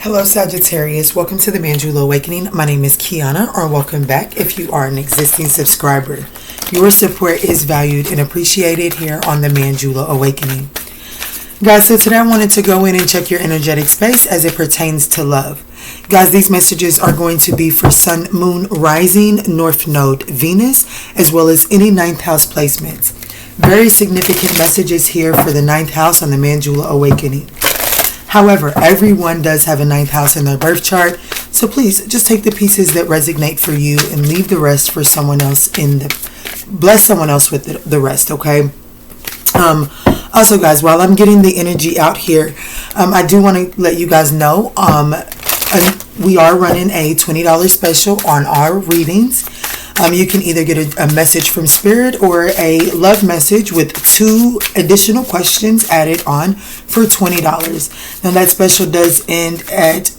Hello Sagittarius, welcome to the ManjulaAwakening. My name is Kiana, or welcome back if you are an existing subscriber. Your support is valued and appreciated here on the ManjulaAwakening. Guys, so today I wanted to go in and check your energetic space as it pertains to love. Guys, these messages are going to be for Sun, Moon, Rising, North Node, Venus, as well as any ninth house placements. Very significant messages here for the ninth house on the ManjulaAwakening. However, everyone does have a ninth house in their birth chart, so please just take the pieces that resonate for you and leave the rest for someone else bless someone else with the rest, okay? Also, guys, while I'm getting the energy out here, I do want to let you guys know we are running a $20 special on our readings. You can either get a message from Spirit or a love message with 2 additional questions added on for $20. Now that special does end at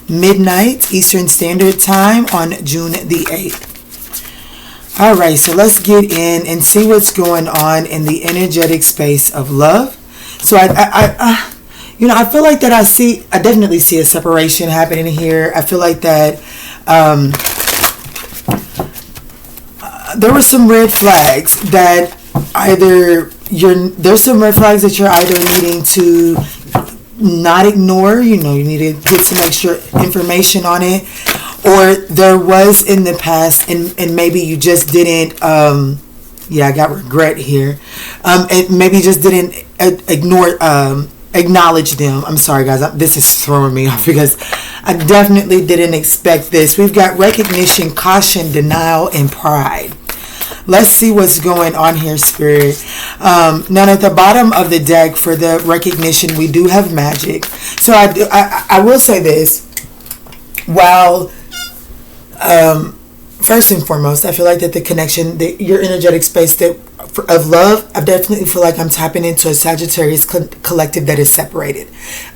midnight Eastern Standard Time on June the 8th. Alright, so let's get in and see what's going on in the energetic space of love. So I feel like that I definitely see a separation happening here. I feel like that there were some red flags that there's some red flags that you're either needing to not ignore, you need to get some extra information on it, or there was in the past and maybe you just didn't, I got regret here, and maybe you just didn't acknowledge them. I'm sorry guys, this is throwing me off because I definitely didn't expect this. We've got recognition, caution, denial, and pride. Let's see what's going on here, Spirit. Now, at the bottom of the deck for the recognition, we do have magic. So I will say this. While, first and foremost, I feel like that the connection, your energetic space of love, I definitely feel like I'm tapping into a Sagittarius collective that is separated.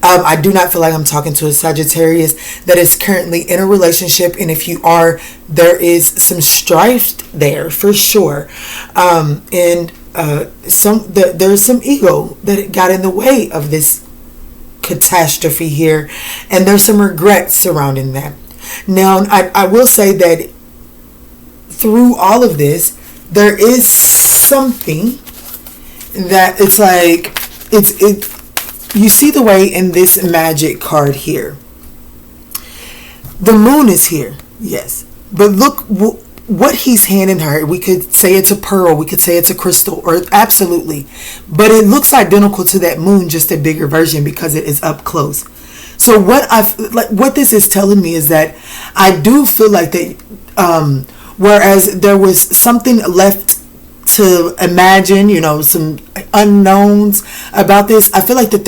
I do not feel like I'm talking to a Sagittarius that is currently in a relationship, and if you are, there is some strife there for sure, and there's some ego that got in the way of this catastrophe here, and there's some regret surrounding that. Now, I will say that through all of this, there is something that it's like you see the way in this magic card here, the moon is here, yes, but look what he's handing her. We could say it's a pearl, we could say it's a crystal, or absolutely, but it looks identical to that moon, just a bigger version because it is up close. So what this is telling me is that I do feel like that whereas there was something left to imagine, some unknowns about this, I feel like that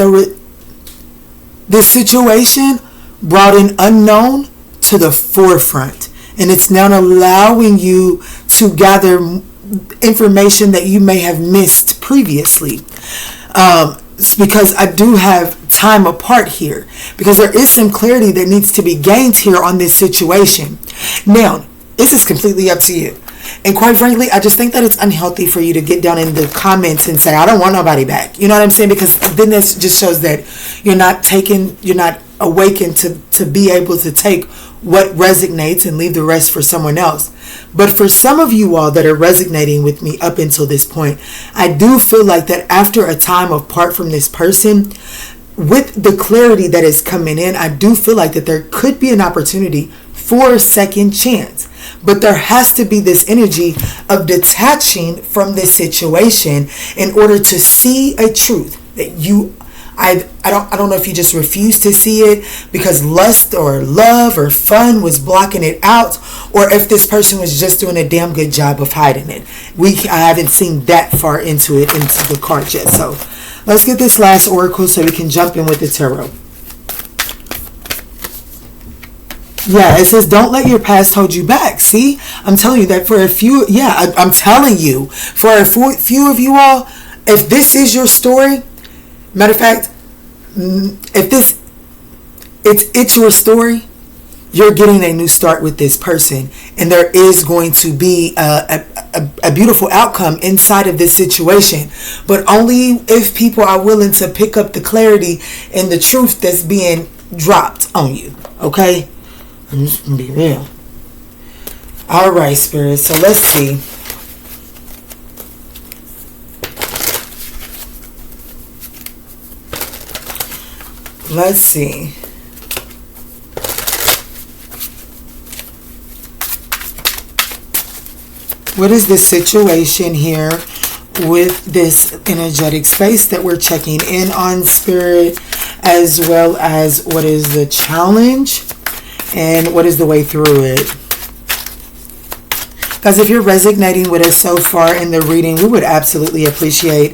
this situation brought an unknown to the forefront, and it's now allowing you to gather information that you may have missed previously. Because I do have time apart here, because there is some clarity that needs to be gained here on this situation. Now, this is completely up to you. And quite frankly, I just think that it's unhealthy for you to get down in the comments and say, I don't want nobody back. You know what I'm saying? Because then this just shows that you're not awakened to be able to take what resonates and leave the rest for someone else. But for some of you all that are resonating with me up until this point, I do feel like that after a time apart from this person, with the clarity that is coming in, I do feel like that there could be an opportunity for a second chance. But there has to be this energy of detaching from this situation in order to see a truth that I don't know if you just refuse to see it because lust or love or fun was blocking it out, or if this person was just doing a damn good job of hiding it. I haven't seen that far into the cards yet. So let's get this last oracle so we can jump in with the tarot. Yeah, it says, don't let your past hold you back. See, I'm telling you that for a few, I'm telling you, for a few of you all, if this is your story, matter of fact, if it's your story, you're getting a new start with this person, and there is going to be a beautiful outcome inside of this situation, but only if people are willing to pick up the clarity and the truth that's being dropped on you. Okay? I'm just gonna be real. Alright, Spirit. So let's see. Let's see. What is the situation here with this energetic space that we're checking in on, Spirit, as well as what is the challenge and what is the way through it? Guys, if you're resonating with us so far in the reading, we would absolutely appreciate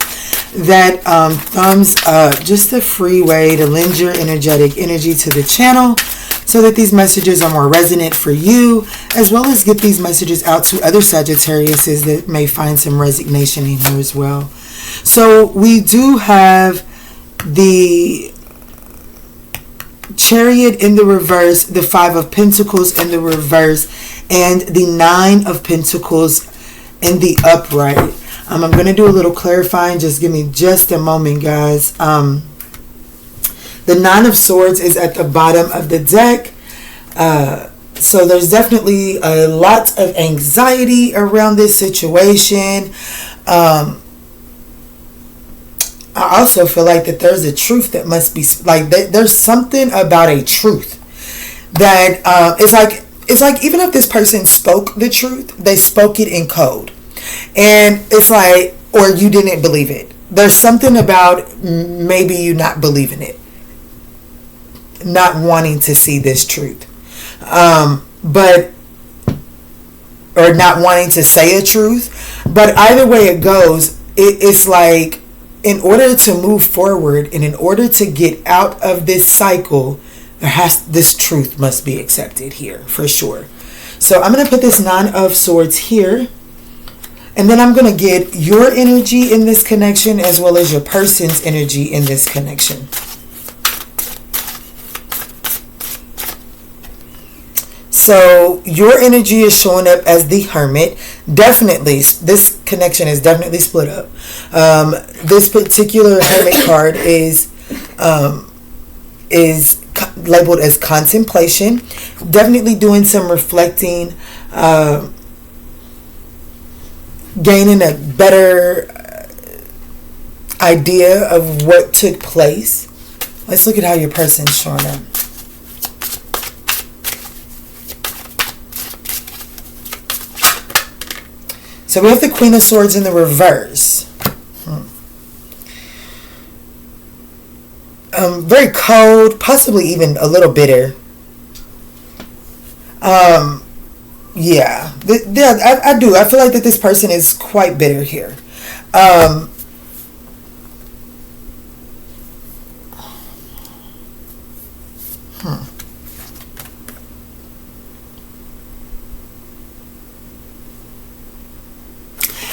that thumbs up. Just a free way to lend your energetic energy to the channel so that these messages are more resonant for you, as well as get these messages out to other Sagittariuses that may find some resignation in here as well. So we do have the Chariot in the reverse, the Five of Pentacles in the reverse, and the Nine of Pentacles in the upright. I'm going to do a little clarifying. Just give me just a moment, guys. The Nine of Swords is at the bottom of the deck. So there's definitely a lot of anxiety around this situation. I also feel like that there's a truth that must be, like, there's something about a truth that it's like even if this person spoke the truth, they spoke it in code. And it's like, or you didn't believe it. There's something about maybe you not believing it, not wanting to see this truth, or not wanting to say a truth. But either way it goes, it's like, in order to move forward and in order to get out of this cycle, this truth must be accepted here for sure. So I'm going to put this Nine of Swords here. And then I'm going to get your energy in this connection as well as your person's energy in this connection. So your energy is showing up as the Hermit. Definitely, this connection is definitely split up. This particular Hermit card is labeled as contemplation. Definitely doing some reflecting, gaining a better idea of what took place. Let's look at how your person's showing up. So we have the Queen of Swords in the reverse. Very cold, possibly even a little bitter. Yeah, I do. I feel like that this person is quite bitter here.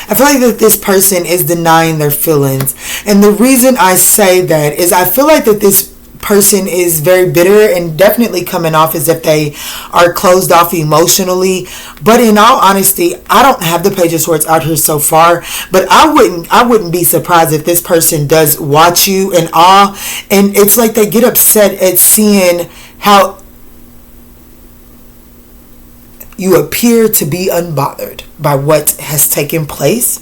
I feel like that this person is denying their feelings. And the reason I say that is I feel like that this person is very bitter and definitely coming off as if they are closed off emotionally. But in all honesty, I don't have the Page of Swords out here so far, but I wouldn't be surprised if this person does watch you in awe, and it's like they get upset at seeing how you appear to be unbothered by what has taken place.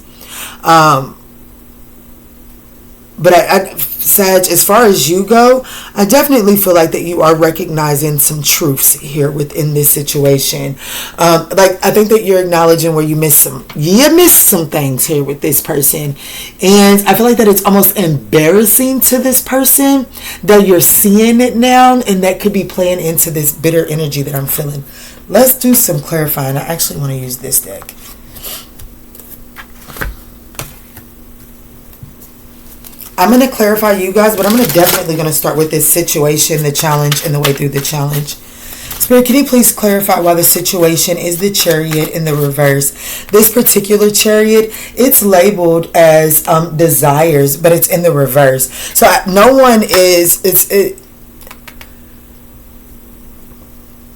But Sag, as far as you go, I definitely feel like that you are recognizing some truths here within this situation. Like, I think that you're acknowledging where you missed some things here with this person. And I feel like that it's almost embarrassing to this person that you're seeing it now, and that could be playing into this bitter energy that I'm feeling. Let's do some clarifying. I actually want to use this deck. I'm going to clarify you guys, but I'm definitely going to start with this situation, the challenge, and the way through the challenge. Spirit, can you please clarify why the situation is the Chariot in the reverse? This particular Chariot, it's labeled as desires, but it's in the reverse. So no one is...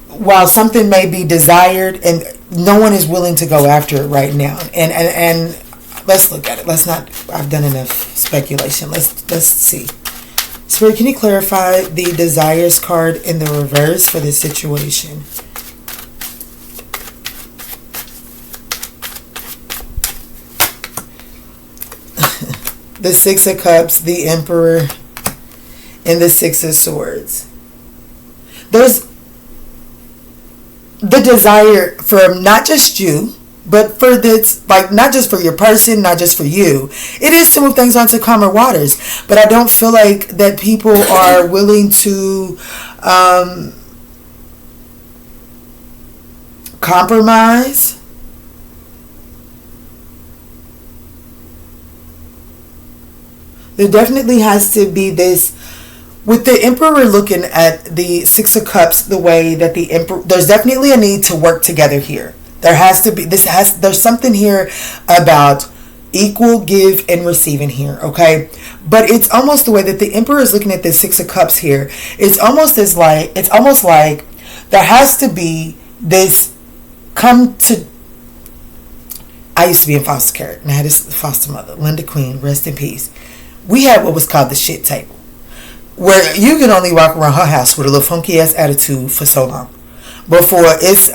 While something may be desired, and no one is willing to go after it right now. And let's look at it. Let's not. I've done enough speculation. Let's see. Spirit, can you clarify the desires card in the reverse for this situation? The Six of Cups, the Emperor, and the Six of Swords. There's the desire for not just you, but for this, like, not just for your person, not just for you. It is to move things onto calmer waters. But I don't feel like that people are willing to compromise. There definitely has to be this, with the Emperor looking at the Six of Cups, the way that the Emperor, there's definitely a need to work together here. There has to be, there's something here about equal give and receiving here, okay? But it's almost the way that the Emperor is looking at the Six of Cups here. It's almost like there has to be this I used to be in foster care, and I had this foster mother, Linda Queen, rest in peace. We had what was called the shit table, where you can only walk around her house with a little funky ass attitude for so long before it's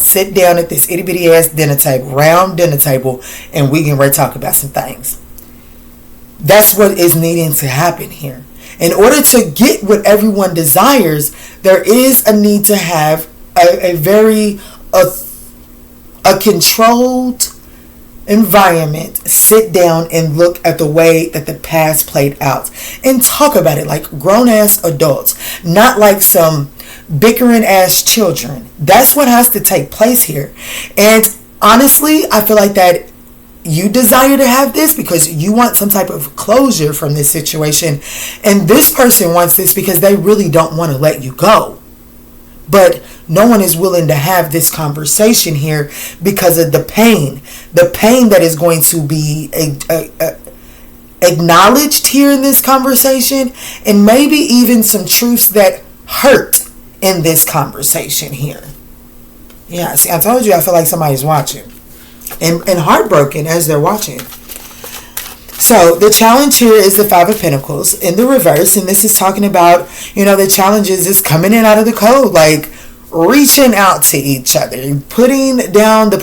sit down at this itty bitty ass dinner table, round dinner table, and we can talk about some things. That's what is needing to happen here. In order to get what everyone desires, there is a need to have a very controlled environment. Sit down and look at the way that the past played out and talk about it like grown-ass adults, not like some bickering ass children. That's what has to take place here. And honestly, I feel like that you desire to have this because you want some type of closure from this situation, and this person wants this because they really don't want to let you go. But no one is willing to have this conversation here because of the pain that is going to be acknowledged here in this conversation, and maybe even some truths that hurt in this conversation here. Yeah, see, I told you I feel like somebody's watching and heartbroken as they're watching. So the challenge here is the Five of Pentacles in the reverse, and this is talking about, the challenges is coming in out of the cold, like reaching out to each other, putting the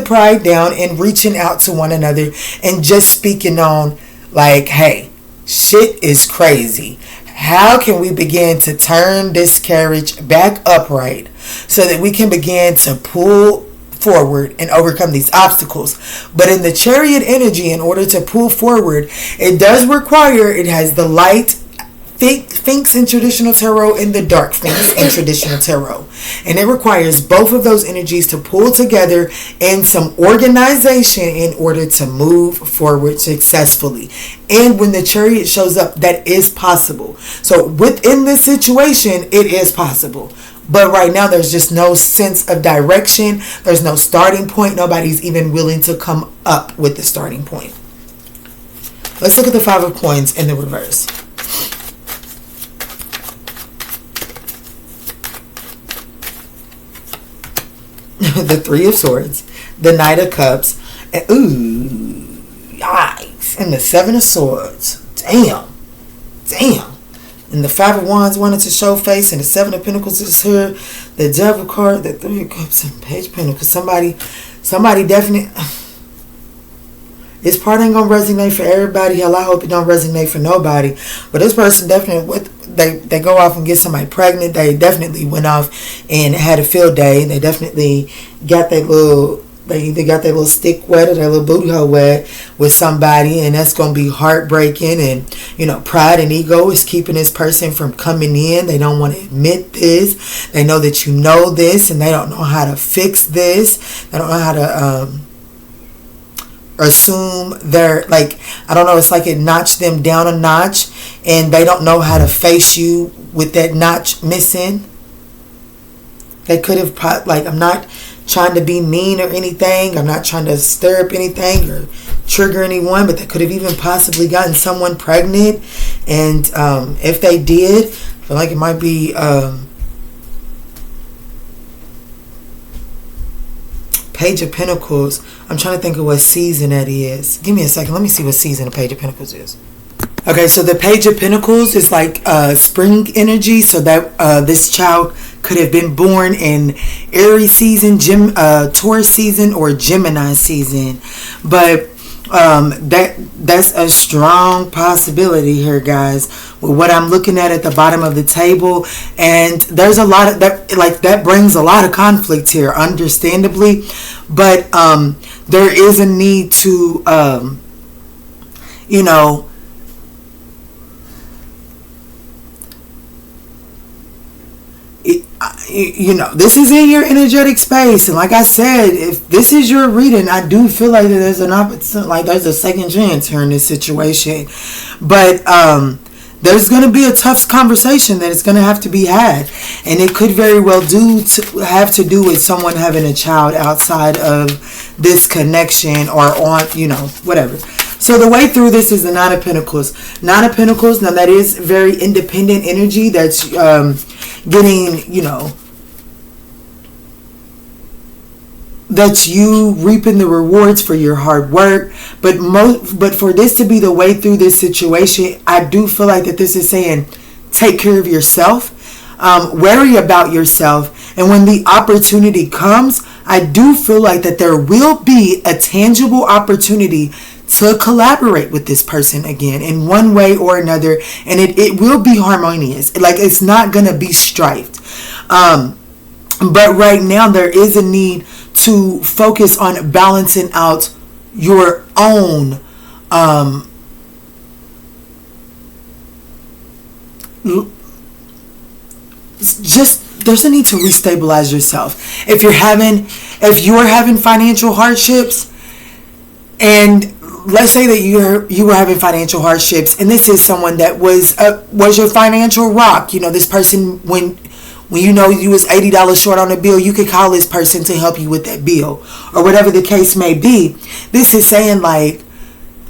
pride down and reaching out to one another and just speaking on like, hey, shit is crazy. How can we begin to turn this carriage back upright so that we can begin to pull forward and overcome these obstacles? But in the Chariot energy, in order to pull forward, it has the light Sphinx in traditional tarot and the dark Sphinx in traditional tarot, and it requires both of those energies to pull together in some organization in order to move forward successfully. And when the Chariot shows up, that is possible. So within this situation, it is possible. But right now, there's just no sense of direction. There's no starting point. Nobody's even willing to come up with the starting point. Let's look at the Five of Coins in the reverse. The Three of Swords, the Knight of Cups, and yikes, and the Seven of Swords. Damn. And the Five of Wands wanted to show face, and the Seven of Pentacles is here. The Devil card, the Three of Cups, and Page of Pentacles. Somebody definitely. This part ain't gonna resonate for everybody. Hell, I hope it don't resonate for nobody. But this person definitely, they go off and get somebody pregnant. They definitely went off and had a field day. They definitely got they either got their little stick wet or their little booty hole wet with somebody, and that's going to be heartbreaking. And pride and ego is keeping this person from coming in. They don't want to admit this. They know that you know this, and they don't know how to fix this. They don't know how to assume they're like, I don't know, it's like it notched them down a notch, and they don't know how to face you with that notch missing. They could have, I'm not trying to be mean or anything. I'm not trying to stir up anything or trigger anyone, but they could have even possibly gotten someone pregnant. And if they did, I feel like it might be Page of Pentacles. I'm trying to think of what season that is. Give me a second. Let me see what season the Page of Pentacles is. Okay, so the Page of Pentacles is like spring energy. So that this child could have been born in Aries season, Taurus season, or Gemini season. But that's a strong possibility here, guys, with what I'm looking at the bottom of the table. And there's a lot of that brings a lot of conflict here, understandably. But there is a need to this is in your energetic space, and like I said, if this is your reading, I do feel like there's there's a second chance here in this situation. But there's going to be a tough conversation that is going to have to be had, and it could very well have to do with someone having a child outside of this connection, or on whatever. So the way through this is the Nine of Pentacles. Nine of Pentacles, now that is very independent energy. That's getting, that's you reaping the rewards for your hard work. But for this to be the way through this situation, I do feel like that this is saying, take care of yourself, worry about yourself, and when the opportunity comes, I do feel like that there will be a tangible opportunity to collaborate with this person again in one way or another, and it will be harmonious. Like, it's not gonna be strifed. But right now there is a need to focus on balancing out your own there's a need to restabilize yourself. If you're having financial hardships, and let's say that you were having financial hardships, and this is someone that was your financial rock. This person, when you was $80 short on a bill, you could call this person to help you with that bill, or whatever the case may be. This is saying, like,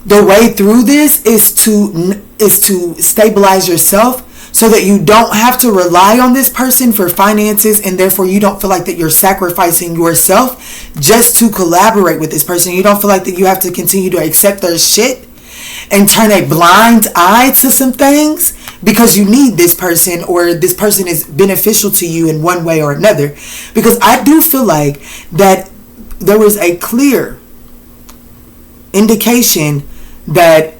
the way through this is to stabilize yourself, so that you don't have to rely on this person for finances, and therefore you don't feel like that you're sacrificing yourself just to collaborate with this person. You don't feel like that you have to continue to accept their shit and turn a blind eye to some things because you need this person, or this person is beneficial to you in one way or another. Because I do feel like that there was a clear indication that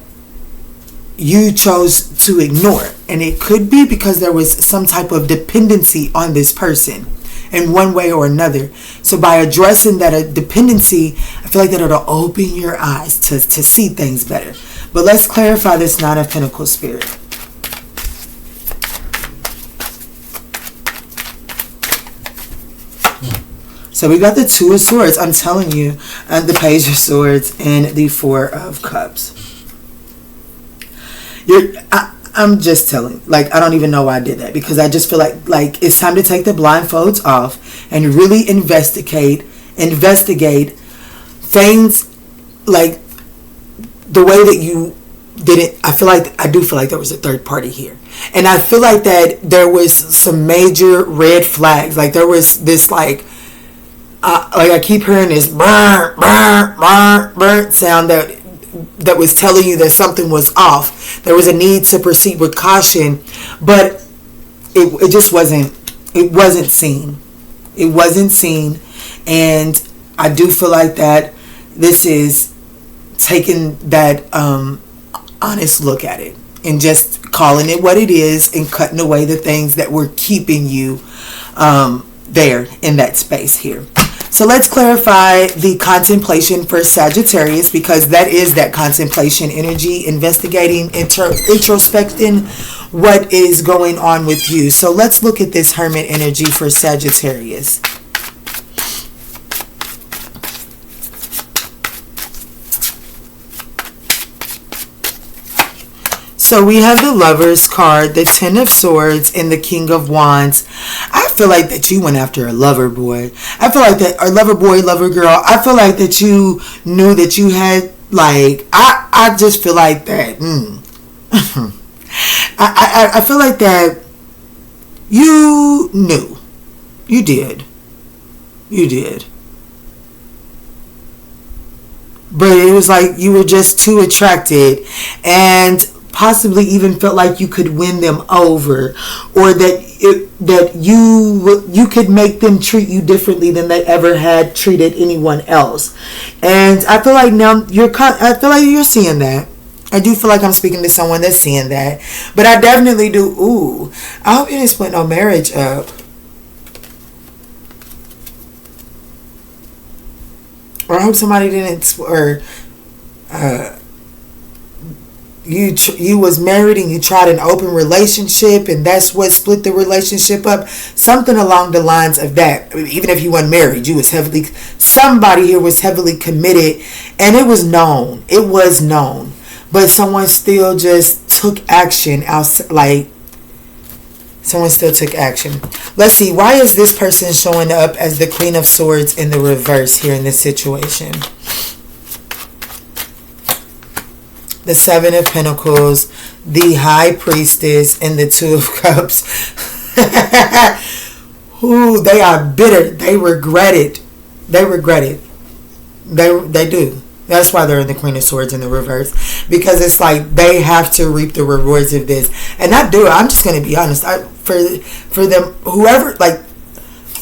you chose to ignore, and it could be because there was some type of dependency on this person in one way or another. So by addressing that dependency, I feel like that it'll open your eyes to see things better. But let's clarify this Nine of Pentacles, Spirit. So we got the Two of Swords, I'm telling you, and the Page of Swords, and the Four of Cups. I'm just telling, like, I don't even know why I did that, because I just feel like it's time to take the blindfolds off and really investigate things, like the way that you did it. I do feel like there was a third party here, and I feel like that there was some major red flags. Like, there was this I keep hearing this burr, burr, burr, burr sound that was telling you that something was off. There was a need to proceed with caution, but it just wasn't seen. It wasn't seen, and I do feel like that this is taking that honest look at it and just calling it what it is and cutting away the things that were keeping you there in that space here. So let's clarify the contemplation for Sagittarius, because that is that contemplation energy, investigating, introspecting what is going on with you. So let's look at this Hermit energy for Sagittarius. So we have the Lovers card, the Ten of Swords, and the King of Wands. I feel like that you went after a lover boy. I feel like that, or lover boy, lover girl. I feel like that you knew that you had, like, I just feel like that. I feel like that you knew. You did. You did. But it was like you were just too attracted. And possibly even felt like you could win them over, or that you could make them treat you differently than they ever had treated anyone else. And I feel like now you're seeing that. I do feel like I'm speaking to someone that's seeing that. But I definitely do. Ooh, I hope you didn't split no marriage up. Or I hope somebody didn't, or you was married and you tried an open relationship and that's what split the relationship up. Something along the lines of that. I mean, even if you weren't married, somebody here was heavily committed, and it was known. It was known. But someone still just took action. Someone still took action. Let's see. Why is this person showing up as the Queen of Swords in the reverse here in this situation? The Seven of Pentacles, the High Priestess, and the Two of Cups. Ooh, they are bitter. They regret it. They regret it. They do. That's why they're in the Queen of Swords in the reverse. Because it's like they have to reap the rewards of this. And I'm just going to be honest. For them, whoever, like,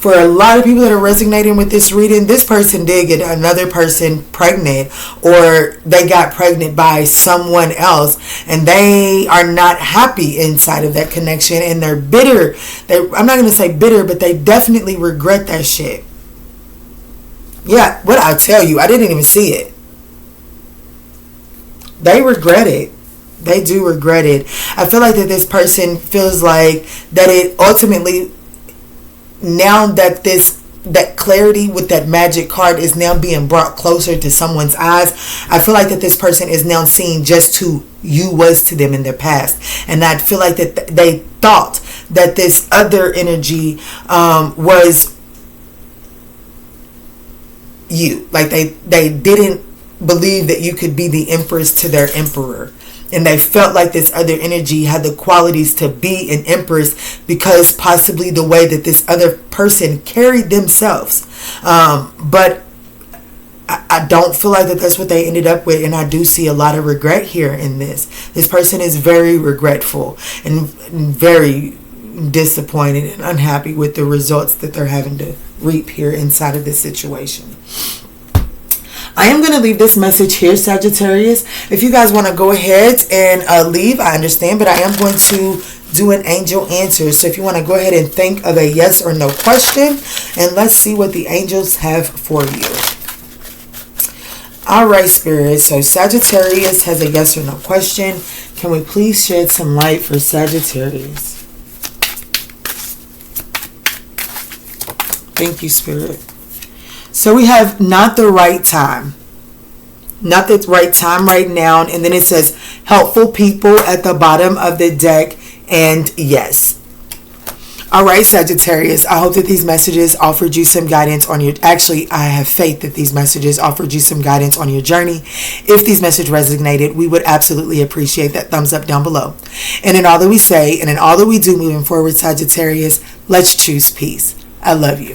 for a lot of people that are resonating with this reading, this person did get another person pregnant, or they got pregnant by someone else, and they are not happy inside of that connection, and they're bitter. I'm not going to say bitter, but they definitely regret that shit. Yeah, what I tell you, I didn't even see it. They regret it. They do regret it. I feel like that this person feels like that it ultimately, now that that clarity with that magic card is now being brought closer to someone's eyes, I feel like that this person is now seeing just who you was to them in their past. And I feel like that they thought that this other energy was you. Like they didn't believe that you could be the empress to their emperor. And they felt like this other energy had the qualities to be an empress because possibly the way that this other person carried themselves. But I don't feel like that's what they ended up with. And I do see a lot of regret here in this. This person is very regretful and very disappointed and unhappy with the results that they're having to reap here inside of this situation. I am going to leave this message here, Sagittarius. If you guys want to go ahead and leave, I understand, but I am going to do an angel answer. So if you want to go ahead and think of a yes or no question, and let's see what the angels have for you. All right, Spirit. So Sagittarius has a yes or no question. Can we please shed some light for Sagittarius? Thank you, Spirit. So we have not the right time. Not the right time right now. And then it says helpful people at the bottom of the deck. And yes. All right, Sagittarius. I hope that these messages offered you some guidance on your... Actually, I have faith that these messages offered you some guidance on your journey. If these messages resonated, we would absolutely appreciate that thumbs up down below. And in all that we say and in all that we do moving forward, Sagittarius, let's choose peace. I love you.